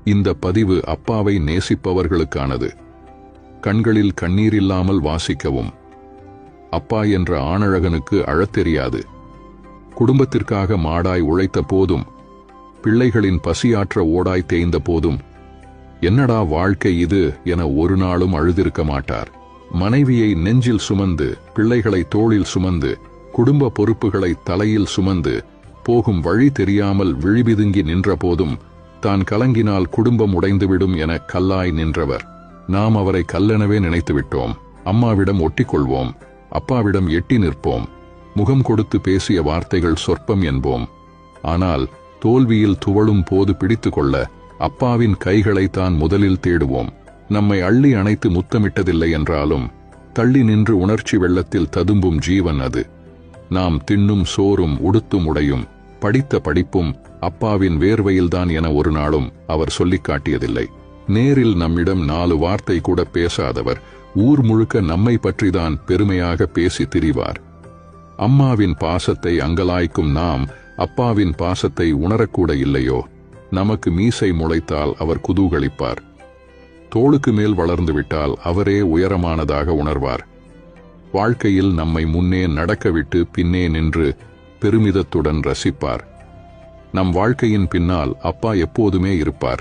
இந்த பதிவு அப்பாவை நேசிப்பவர்களுக்கானது. கண்களில் கண்ணீர் இல்லாமல் வாசிக்கவும். அப்பா என்ற ஆணழகனுக்கு அழத் தெரியாது. குடும்பத்திற்காக மாடாய் உழைத்த போதும், பிள்ளைகளின் பசியாற்ற ஓடாய் தேய்ந்த போதும், என்னடா வாழ்க்கை இது என ஒரு நாளும் அழுதிருக்க மாட்டார். மனைவியை நெஞ்சில் சுமந்து, பிள்ளைகளை தோளில் சுமந்து, குடும்ப பொறுப்புகளை தலையில் சுமந்து, போகும் வழி தெரியாமல் விழிபிதுங்கி நின்ற போதும், தான் கலங்கினால் குடும்பம் உடைந்துவிடும் என கல்லாய் நின்றவர். நாம் அவரை கல்லெனவே நினைத்துவிட்டோம். அம்மாவிடம் ஒட்டிக்கொள்வோம், அப்பாவிடம் எட்டி நிற்போம், முகம் கொடுத்து பேசிய வார்த்தைகள் சொற்பம் என்போம். ஆனால் தோல்வியில் துவளும் போது பிடித்து கொள்ள அப்பாவின் கைகளை தான் முதலில் தேடுவோம். நம்மை அள்ளி அணைத்து முத்தமிட்டதில்லை என்றாலும் தள்ளி நின்று உணர்ச்சி வெள்ளத்தில் ததும்பும் ஜீவன் அது. நாம் தின்னும் சோறும் உடுத்தும் உடையும் படித்த படிப்பும் அப்பாவின் வேர்வையில்தான் என ஒரு நாளும் அவர் சொல்லிக் காட்டியதில்லை. நேரில் நம்மிடம் 4 வார்த்தை கூட பேசாதவர் ஊர் முழுக்க நம்மை பற்றிதான் பெருமையாக பேசி திரிவார். அம்மாவின் பாசத்தை அங்கலாய்க்கும் நாம் அப்பாவின் பாசத்தை உணரக்கூட இல்லையோ? நமக்கு மீசை முளைத்தால் அவர் குதூகலிப்பார். தோளுக்கு மேல் வளர்ந்து விட்டால் அவரே உயரமானதாக உணர்வார். வாழ்க்கையில் நம்மை முன்னே நடக்கவிட்டு பின்னே நின்று பெருமிதத்துடன் ரசிப்பார். நம் வாழ்க்கையின் பின்னால் அப்பா எப்போதுமே இருப்பார்.